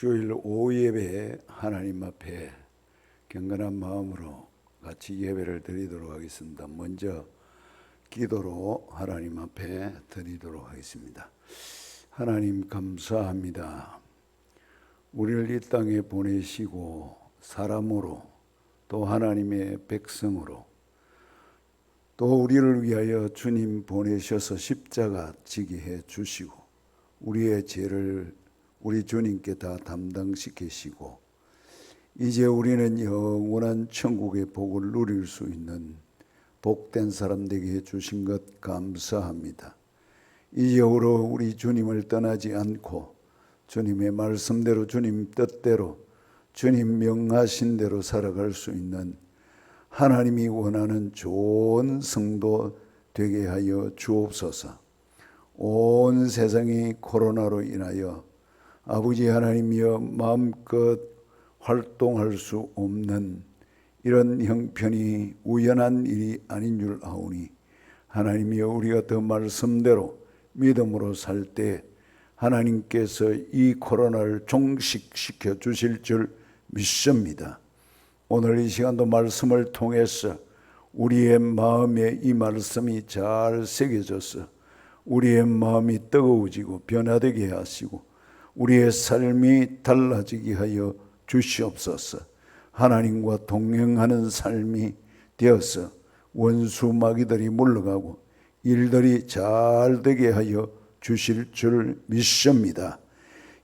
주일 오후 예배에 하나님 앞에 경건한 마음으로 같이 예배를 드리도록 하겠습니다. 먼저 기도로 하나님 앞에 드리도록 하겠습니다. 하나님 감사합니다. 우리를 이 땅에 보내시고 사람으로 또 하나님의 백성으로 또 우리를 위하여 주님 보내셔서 십자가 지게 해 주시고 우리의 죄를 우리 주님께 다 담당시키시고 이제 우리는 영원한 천국의 복을 누릴 수 있는 복된 사람 되게 해주신 것 감사합니다. 이제후로 우리 주님을 떠나지 않고 주님의 말씀대로 주님 뜻대로 주님 명하신 대로 살아갈 수 있는 하나님이 원하는 좋은 성도 되게 하여 주옵소서. 온 세상이 코로나로 인하여 아버지 하나님이여 마음껏 활동할 수 없는 이런 형편이 우연한 일이 아닌 줄 아오니 하나님이여 우리가 더 말씀대로 믿음으로 살 때 하나님께서 이 코로나를 종식시켜 주실 줄 믿습니다. 오늘 이 시간도 말씀을 통해서 우리의 마음에 이 말씀이 잘 새겨져서 우리의 마음이 뜨거워지고 변화되게 하시고 우리의 삶이 달라지게 하여 주시옵소서. 하나님과 동행하는 삶이 되어서 원수 마귀들이 물러가고 일들이 잘 되게 하여 주실 줄 믿습니다.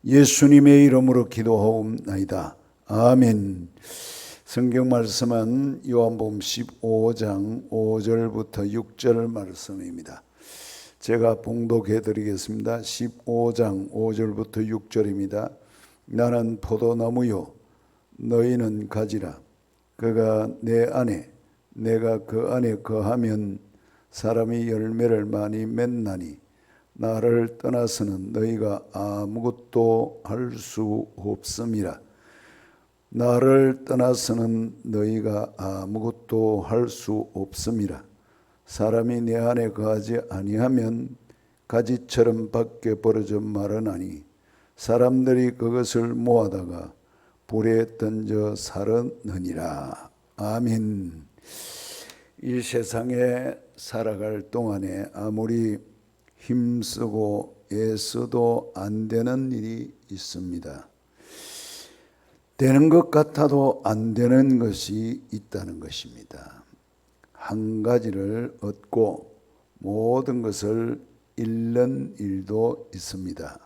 예수님의 이름으로 기도하옵나이다. 아멘. 성경 말씀은 요한복음 15장 5절부터 6절 말씀입니다. 제가 봉독해 드리겠습니다. 15장 5절부터 6절입니다. 나는 포도나무요 너희는 가지라. 그가 내 안에 내가 그 안에 거하면 사람이 열매를 많이 맺나니 나를 떠나서는 너희가 아무것도 할 수 없음이라. 나를 떠나서는 너희가 아무것도 할 수 없음이라. 사람이 내 안에 거하지 아니하면 가지처럼 밖에 벌어져 마르나니 사람들이 그것을 모아다가 불에 던져 사르느니라. 아멘. 이 세상에 살아갈 동안에 아무리 힘쓰고 애써도 안 되는 일이 있습니다. 되는 것 같아도 안 되는 것이 있다는 것입니다. 한 가지를 얻고 모든 것을 잃는 일도 있습니다.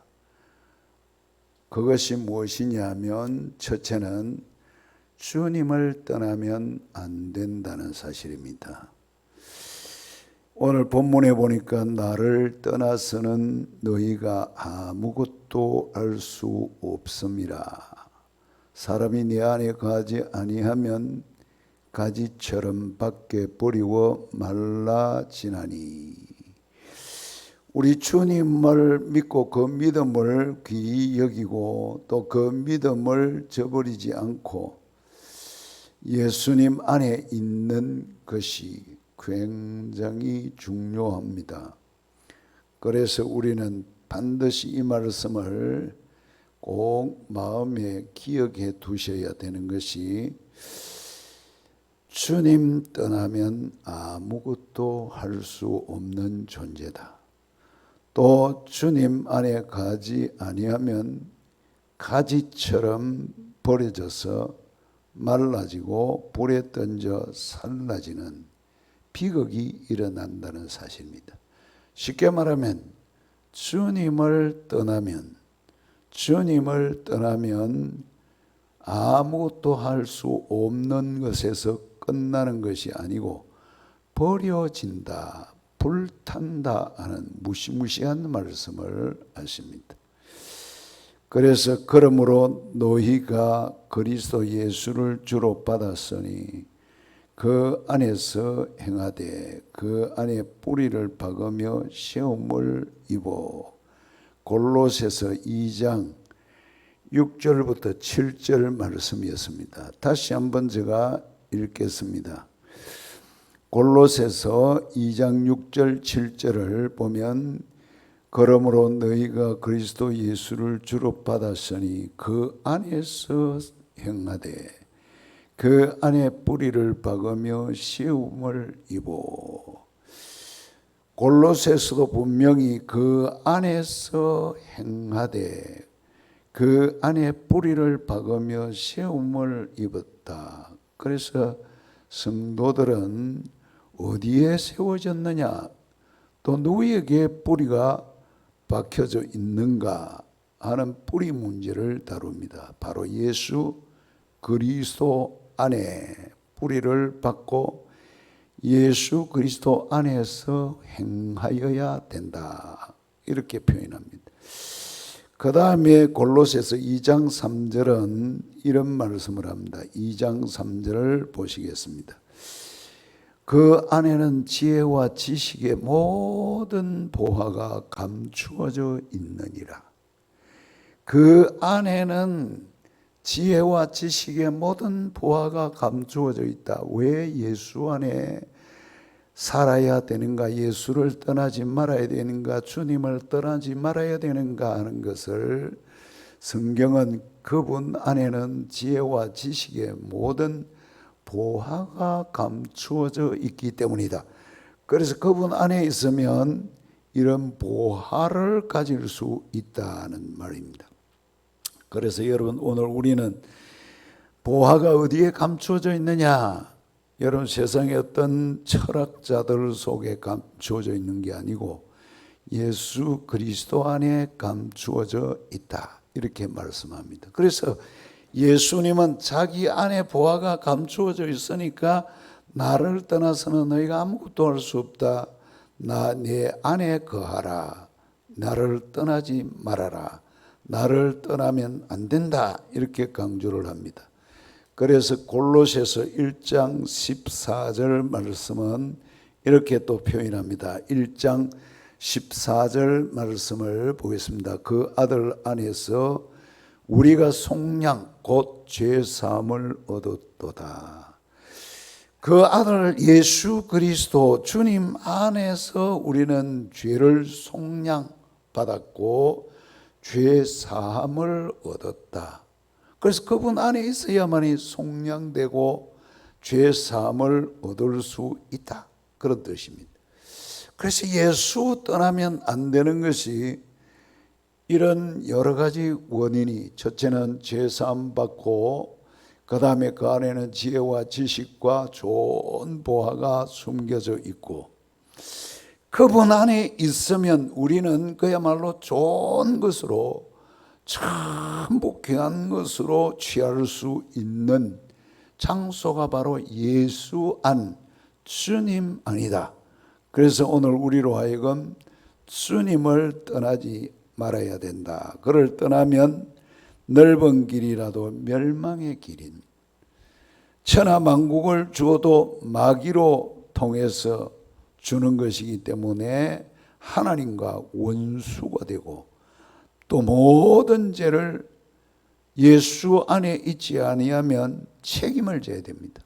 그것이 무엇이냐 하면 첫째는 주님을 떠나면 안 된다는 사실입니다. 오늘 본문에 보니까 나를 떠나서는 너희가 아무것도 할 수 없음이라. 사람이 내 안에 거하지 아니하면 가지처럼 밖에 버리워 말라지나니. 우리 주님을 믿고 그 믿음을 귀히 여기고 또 그 믿음을 저버리지 않고 예수님 안에 있는 것이 굉장히 중요합니다. 그래서 우리는 반드시 이 말씀을 꼭 마음에 기억해 두셔야 되는 것이 주님 떠나면 아무것도 할 수 없는 존재다. 또 주님 안에 가지 아니하면 가지처럼 버려져서 말라지고 불에 던져 살라지는 비극이 일어난다는 사실입니다. 쉽게 말하면 주님을 떠나면 아무것도 할 수 없는 것에서 끝나는 것이 아니고 버려진다, 불탄다 하는 무시무시한 말씀을 하십니다. 그래서 그러므로 너희가 그리스도 예수를 주로 받았으니 그 안에서 행하되 그 안에 뿌리를 박으며 시험을 입어. 골로새서 2장 6절부터 7절 말씀이었습니다. 다시 한번 제가 읽겠습니다. 골로새서 2장 6절 7절을 보면 그러므로 너희가 그리스도 예수를 주로 받았으니 그 안에서 행하되 그 안에 뿌리를 박으며 세움을 입어. 골로새서도 분명히 그 안에서 행하되 그 안에 뿌리를 박으며 세움을 입었다. 그래서 성도들은 어디에 세워졌느냐, 또 누구에게 뿌리가 박혀져 있는가 하는 뿌리 문제를 다룹니다. 바로 예수 그리스도 안에 뿌리를 박고 예수 그리스도 안에서 행하여야 된다, 이렇게 표현합니다. 그 다음에 골로새서 2장 3절은 이런 말씀을 합니다. 2장 3절을 보시겠습니다. 그 안에는 지혜와 지식의 모든 보화가 감추어져 있느니라. 그 안에는 지혜와 지식의 모든 보화가 감추어져 있다. 왜 예수 안에 살아야 되는가, 예수를 떠나지 말아야 되는가, 주님을 떠나지 말아야 되는가 하는 것을 성경은 그분 안에는 지혜와 지식의 모든 보화가 감추어져 있기 때문이다. 그래서 그분 안에 있으면 이런 보화를 가질 수 있다는 말입니다. 그래서 여러분, 오늘 우리는 보화가 어디에 감추어져 있느냐? 여러분, 세상의 어떤 철학자들 속에 감추어져 있는 게 아니고 예수 그리스도 안에 감추어져 있다, 이렇게 말씀합니다. 그래서 예수님은 자기 안에 보화가 감추어져 있으니까 나를 떠나서는 너희가 아무것도 할 수 없다. 내 안에 거하라. 나를 떠나지 말아라. 나를 떠나면 안 된다, 이렇게 강조를 합니다. 그래서 골로새서 1장 14절 말씀은 이렇게 또 표현합니다. 1장 14절 말씀을 보겠습니다. 그 아들 안에서 우리가 속량 곧 죄사함을 얻었도다. 그 아들 예수 그리스도 주님 안에서 우리는 죄를 속량 받았고 죄사함을 얻었다. 그래서 그분 안에 있어야만이 속량되고 죄사함을 얻을 수 있다, 그런 뜻입니다. 그래서 예수 떠나면 안 되는 것이 이런 여러 가지 원인이, 첫째는 죄사함 받고 그 다음에 그 안에는 지혜와 지식과 좋은 보화가 숨겨져 있고, 그분 안에 있으면 우리는 그야말로 좋은 것으로, 전부 귀한 것으로 취할 수 있는 장소가 바로 예수 안, 주님 안이다. 그래서 오늘 우리로 하여금 주님을 떠나지 말아야 된다. 그를 떠나면 넓은 길이라도 멸망의 길인, 천하만국을 주어도 마귀로 통해서 주는 것이기 때문에 하나님과 원수가 되고, 또 모든 죄를 예수 안에 있지 아니하면 책임을 져야 됩니다.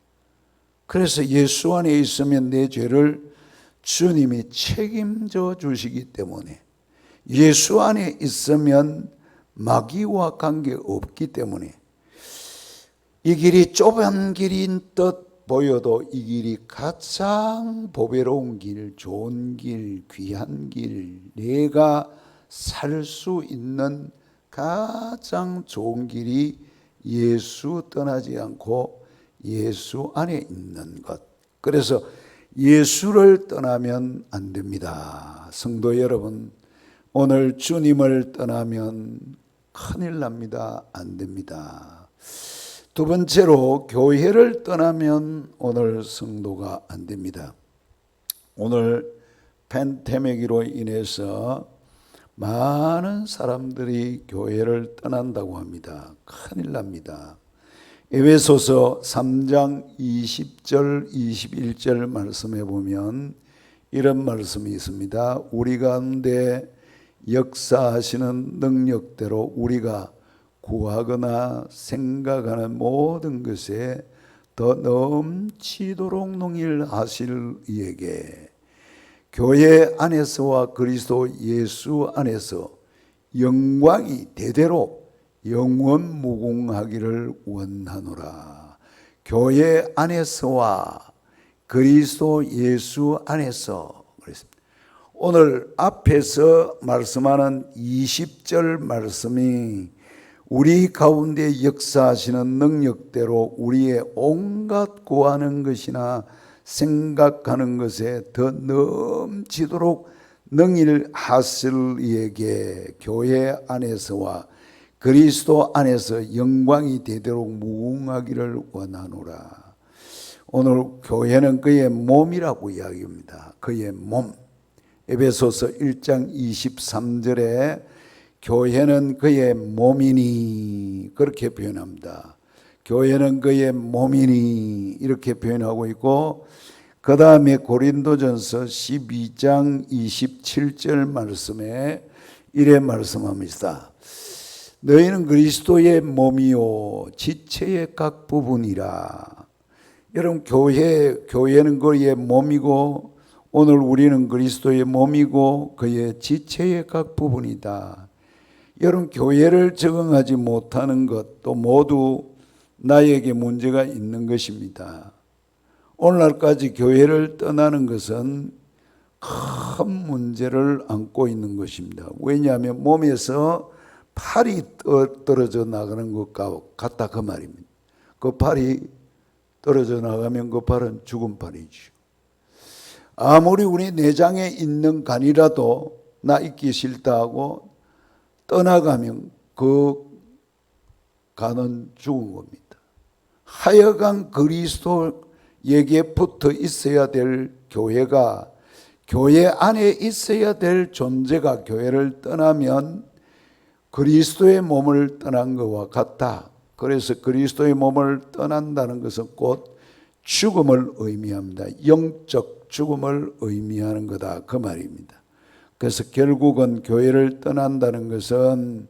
그래서 예수 안에 있으면 내 죄를 주님이 책임져 주시기 때문에, 예수 안에 있으면 마귀와 관계없기 때문에, 이 길이 좁은 길인 듯 보여도 이 길이 가장 보배로운 길, 좋은 길, 귀한 길, 내가 살 수 있는 가장 좋은 길이 예수 떠나지 않고 예수 안에 있는 것. 그래서 예수를 떠나면 안 됩니다. 성도 여러분, 오늘 주님을 떠나면 큰일 납니다. 안 됩니다. 두 번째로, 교회를 떠나면 오늘 성도가 안 됩니다. 오늘 팬데믹으로 인해서 많은 사람들이 교회를 떠난다고 합니다. 큰일 납니다. 에베소서 3장 20절 21절 말씀해 보면 이런 말씀이 있습니다. 우리 가운데 역사하시는 능력대로 우리가 구하거나 생각하는 모든 것에 더 넘치도록 능일하실 이에게 교회 안에서와 그리스도 예수 안에서 영광이 대대로 영원 무궁하기를 원하노라. 교회 안에서와 그리스도 예수 안에서. 그랬습니다. 오늘 앞에서 말씀하는 20절 말씀이 우리 가운데 역사하시는 능력대로 우리의 온갖 구하는 것이나 생각하는 것에 더 넘치도록 능일하실 이에게 교회 안에서와 그리스도 안에서 영광이 되도록 무궁하기를 원하노라. 오늘 교회는 그의 몸이라고 이야기합니다. 그의 몸. 에베소서 1장 23절에 교회는 그의 몸이니 그렇게 표현합니다. 교회는 그의 몸이니 이렇게 표현하고 있고, 그 다음에 고린도전서 12장 27절 말씀에 이래 말씀합니다. 너희는 그리스도의 몸이요 지체의 각 부분이라. 여러분, 교회는 그의 몸이고 오늘 우리는 그리스도의 몸이고 그의 지체의 각 부분이다. 여러분, 교회를 적응하지 못하는 것도 모두 나에게 문제가 있는 것입니다. 오늘날까지 교회를 떠나는 것은 큰 문제를 안고 있는 것입니다. 왜냐하면 몸에서 팔이 떨어져 나가는 것과 같다 그 말입니다. 그 팔이 떨어져 나가면 그 팔은 죽은 팔이죠. 아무리 우리 내장에 있는 간이라도 나 있기 싫다 하고 떠나가면 그 간은 죽은 겁니다. 하여간 그리스도에게 붙어 있어야 될 교회가, 교회 안에 있어야 될 존재가 교회를 떠나면 그리스도의 몸을 떠난 것과 같다. 그래서 그리스도의 몸을 떠난다는 것은 곧 죽음을 의미합니다. 영적 죽음을 의미하는 거다 그 말입니다. 그래서 결국은 교회를 떠난다는 것은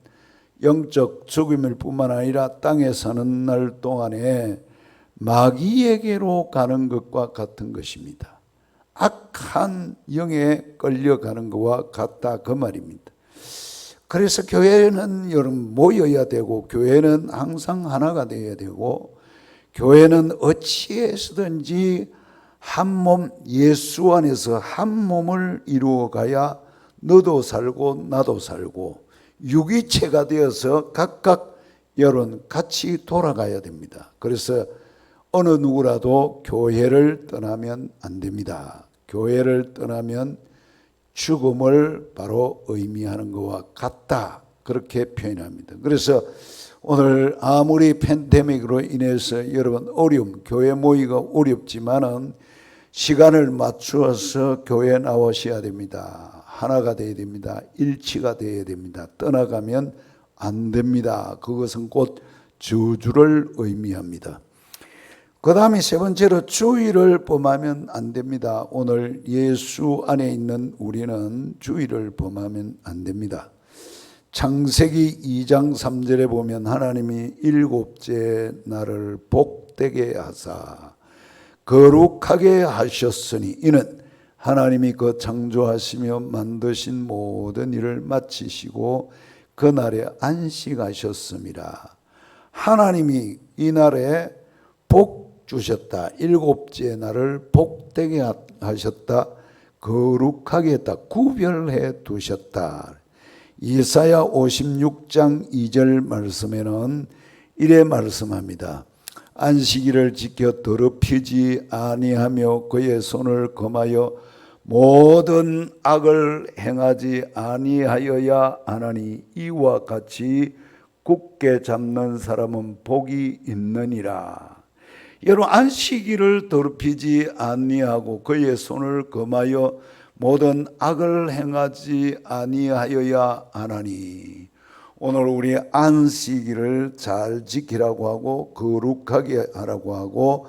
영적 죽음일 뿐만 아니라 땅에 사는 날 동안에 마귀에게로 가는 것과 같은 것입니다. 악한 영에 끌려가는 것과 같다 그 말입니다. 그래서 교회는 여러분 모여야 되고, 교회는 항상 하나가 되어야 되고, 교회는 어찌해서든지 한 몸, 예수 안에서 한 몸을 이루어 가야 너도 살고 나도 살고 유기체가 되어서 각각 여러분 같이 돌아가야 됩니다. 그래서 어느 누구라도 교회를 떠나면 안 됩니다. 교회를 떠나면 죽음을 바로 의미하는 것과 같다 그렇게 표현합니다. 그래서 오늘 아무리 팬데믹으로 인해서 여러분 교회 모이기가 어렵지만은 시간을 맞추어서 교회에 나오셔야 됩니다. 하나가 되어야 됩니다. 일치가 되어야 됩니다. 떠나가면 안 됩니다. 그것은 곧 저주를 의미합니다. 그 다음에 세 번째로 주의를 범하면 안 됩니다. 오늘 예수 안에 있는 우리는 주의를 범하면 안 됩니다. 창세기 2장 3절에 보면 하나님이 일곱째 날을 복되게 하사 거룩하게 하셨으니 이는 하나님이 그 창조하시며 만드신 모든 일을 마치시고 그 날에 안식하셨습니다. 하나님이 이 날에 복 주셨다. 일곱째 날을 복되게 하셨다. 거룩하게 했다. 구별해 두셨다. 이사야 56장 2절 말씀에는 이래 말씀합니다. 안식일을 지켜 더럽히지 아니하며 그의 손을 금하여 모든 악을 행하지 아니하여야 하나니 이와 같이 굳게 잡는 사람은 복이 있느니라. 여러분, 안식일을 더럽히지 아니하고 그의 손을 금하여 모든 악을 행하지 아니하여야 하나니. 오늘 우리 안식일을 잘 지키라고 하고 거룩하게 하라고 하고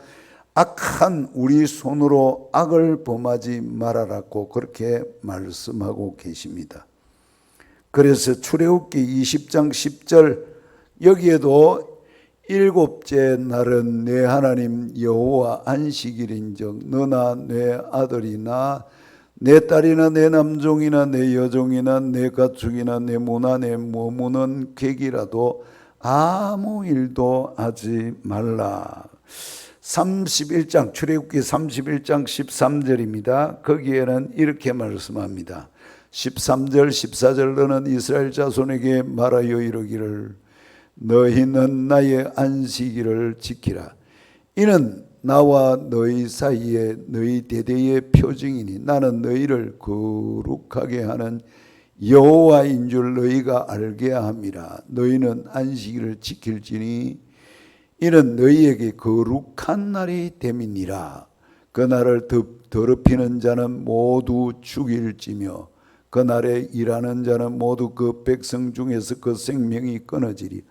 악한 우리 손으로 악을 범하지 말아라고 그렇게 말씀하고 계십니다. 그래서 출애굽기 20장 10절 여기에도 일곱째 날은 내 하나님 여호와 안식일인즉 너나 내 아들이나 내 딸이나 내 남종이나 내 여종이나 내 가축이나 내 문화 내 머무는 객이라도 아무 일도 하지 말라. 31장 출애굽기 31장 13절입니다. 거기에는 이렇게 말씀합니다. 13절 14절 너는 이스라엘 자손에게 말하여 이르기를 너희는 나의 안식일을 지키라. 이는 나와 너희 사이에 너희 대대의 표징이니 나는 너희를 거룩하게 하는 여호와인 줄 너희가 알게 함이라. 너희는 안식일을 지킬지니 이는 너희에게 거룩한 날이 됨이니라. 그 날을 더럽히는 자는 모두 죽일지며 그 날에 일하는 자는 모두 그 백성 중에서 그 생명이 끊어지리.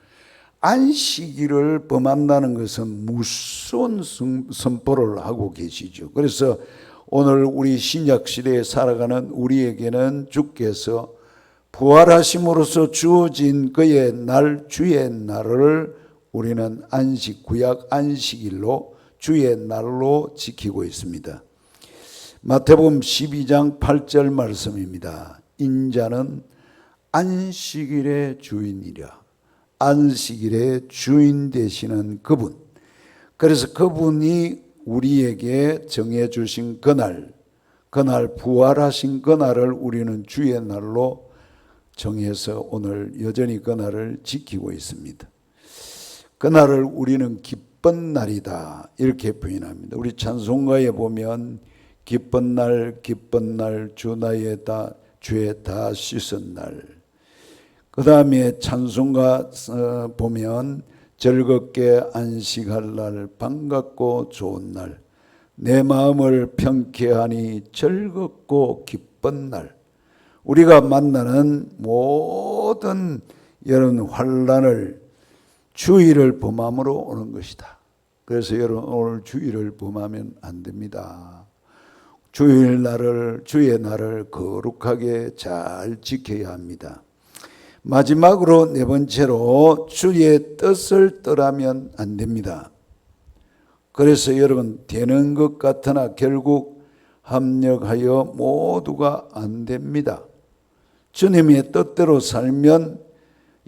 안식일을 범한다는 것은 무서운 선포를 하고 계시죠. 그래서 오늘 우리 신약시대에 살아가는 우리에게는 주께서 부활하심으로써 주어진 그의 날, 주의 날을 우리는 구약 안식일로 주의 날로 지키고 있습니다. 마태복음 12장 8절 말씀입니다. 인자는 안식일의 주인이라. 안식일의 주인 되시는 그분. 그래서 그분이 우리에게 정해주신 그날 부활하신 그날을 우리는 주의 날로 정해서 오늘 여전히 그날을 지키고 있습니다. 그날을 우리는 기쁜 날이다 이렇게 표현합니다. 우리 찬송가에 보면 기쁜 날 주 나의 죄 다 씻은 날. 그 다음에 찬송가 보면 즐겁게 안식할 날 반갑고 좋은 날 내 마음을 평쾌하니 즐겁고 기쁜 날. 우리가 만나는 모든 이런 환난을 주일을 범함으로 오는 것이다. 그래서 여러분 오늘 주일을 범하면 안 됩니다. 주의 날을 거룩하게 잘 지켜야 합니다. 마지막으로 네 번째로 주의 뜻을 떠나면 안 됩니다. 그래서 여러분 되는 것 같으나 결국 합력하여 모두가 안 됩니다. 주님의 뜻대로 살면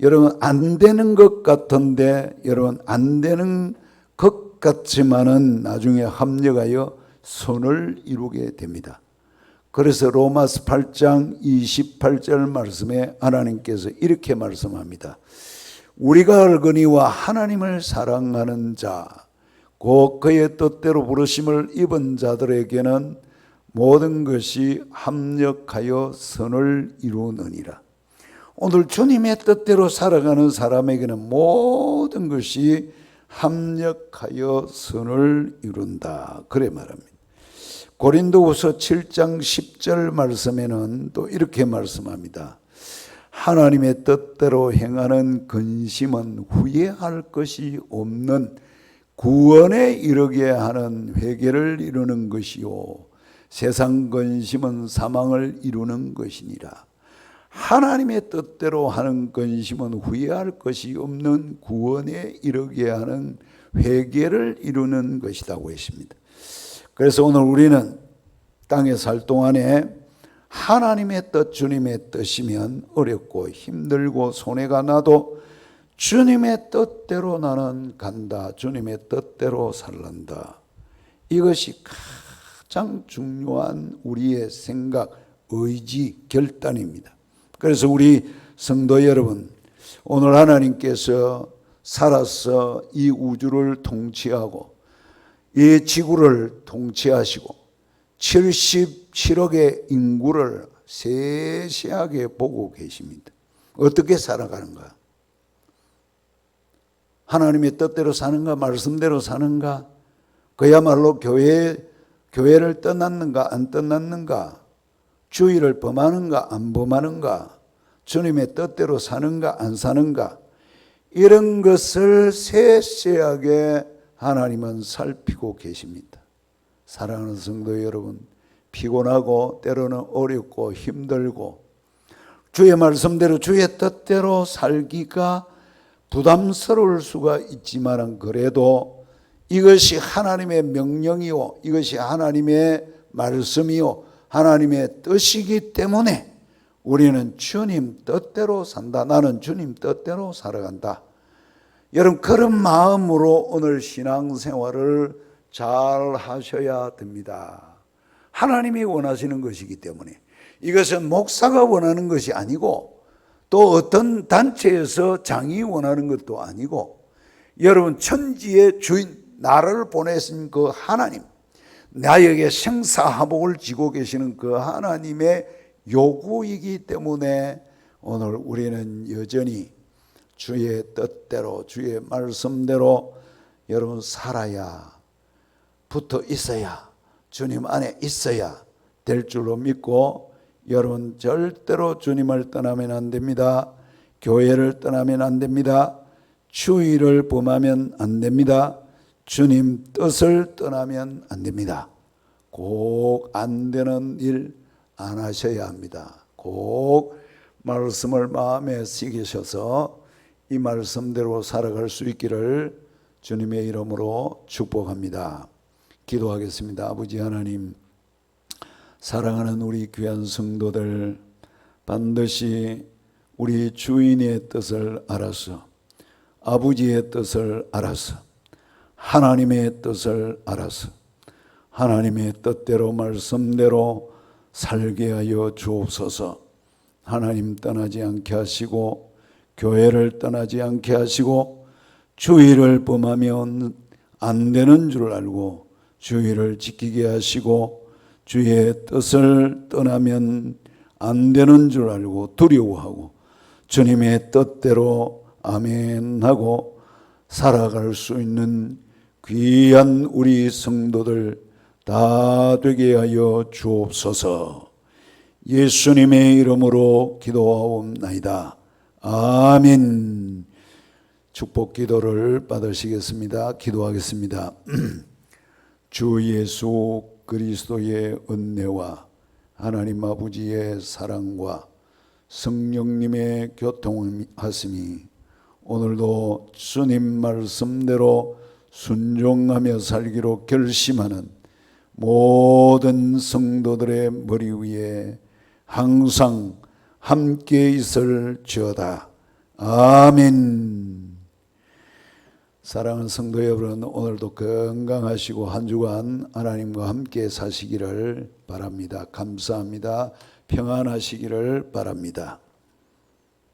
여러분 안 되는 것 같은데 여러분 안 되는 것 같지만은 나중에 합력하여 선을 이루게 됩니다. 그래서 로마서 8장 28절 말씀에 하나님께서 이렇게 말씀합니다. 우리가 알거니와 하나님을 사랑하는 자 곧 그의 뜻대로 부르심을 입은 자들에게는 모든 것이 합력하여 선을 이루느니라. 오늘 주님의 뜻대로 살아가는 사람에게는 모든 것이 합력하여 선을 이룬다. 그래 말합니다. 고린도후서 7장 10절 말씀에는 또 이렇게 말씀합니다. 하나님의 뜻대로 행하는 근심은 후회할 것이 없는 구원에 이르게 하는 회개를 이루는 것이요 세상 근심은 사망을 이루는 것이니라. 하나님의 뜻대로 하는 근심은 후회할 것이 없는 구원에 이르게 하는 회개를 이루는 것이라고 했습니다. 그래서 오늘 우리는 땅에 살 동안에 하나님의 뜻, 주님의 뜻이면 어렵고 힘들고 손해가 나도 주님의 뜻대로 나는 간다. 주님의 뜻대로 살란다. 이것이 가장 중요한 우리의 생각, 의지, 결단입니다. 그래서 우리 성도 여러분, 오늘 하나님께서 살아서 이 우주를 통치하고 이 지구를 통치하시고 77억의 인구를 세세하게 보고 계십니다. 어떻게 살아가는가? 하나님의 뜻대로 사는가? 말씀대로 사는가? 그야말로 교회를 떠났는가? 안 떠났는가? 주의를 범하는가? 안 범하는가? 주님의 뜻대로 사는가? 안 사는가? 이런 것을 세세하게 하나님은 살피고 계십니다. 사랑하는 성도 여러분, 피곤하고 때로는 어렵고 힘들고 주의 말씀대로 주의 뜻대로 살기가 부담스러울 수가 있지만 그래도 이것이 하나님의 명령이요 이것이 하나님의 말씀이요 하나님의 뜻이기 때문에 우리는 주님 뜻대로 산다. 나는 주님 뜻대로 살아간다. 여러분, 그런 마음으로 오늘 신앙생활을 잘 하셔야 됩니다. 하나님이 원하시는 것이기 때문에. 이것은 목사가 원하는 것이 아니고 또 어떤 단체에서 장이 원하는 것도 아니고 여러분, 천지의 주인, 나를 보내신 그 하나님, 나에게 생사화복을 지고 계시는 그 하나님의 요구이기 때문에 오늘 우리는 여전히 주의 뜻대로, 주의 말씀대로 여러분 살아야, 붙어 있어야, 주님 안에 있어야 될 줄로 믿고, 여러분 절대로 주님을 떠나면 안 됩니다. 교회를 떠나면 안 됩니다. 주의를 범하면 안 됩니다. 주님 뜻을 떠나면 안 됩니다. 꼭 안 되는 일 안 하셔야 합니다. 꼭 말씀을 마음에 새기셔서 이 말씀대로 살아갈 수 있기를 주님의 이름으로 축복합니다. 기도하겠습니다. 아버지 하나님, 사랑하는 우리 귀한 성도들, 반드시 우리 주인의 뜻을 알아서, 아버지의 뜻을 알아서, 하나님의 뜻을 알아서 하나님의 뜻대로 말씀대로 살게 하여 주옵소서. 하나님 떠나지 않게 하시고 교회를 떠나지 않게 하시고 주의를 범하면 안 되는 줄 알고 주의를 지키게 하시고 주의 뜻을 떠나면 안 되는 줄 알고 두려워하고 주님의 뜻대로 아멘하고 살아갈 수 있는 귀한 우리 성도들 다 되게 하여 주옵소서. 예수님의 이름으로 기도하옵나이다. 아멘. 축복 기도를 받으시겠습니다. 기도하겠습니다. 주 예수 그리스도의 은혜와 하나님 아버지의 사랑과 성령님의 교통하심이 오늘도 주님 말씀대로 순종하며 살기로 결심하는 모든 성도들의 머리 위에 항상 함께 있을지어다. 아멘. 사랑하는 성도 여러분, 오늘도 건강하시고 한 주간 하나님과 함께 사시기를 바랍니다. 감사합니다. 평안하시기를 바랍니다.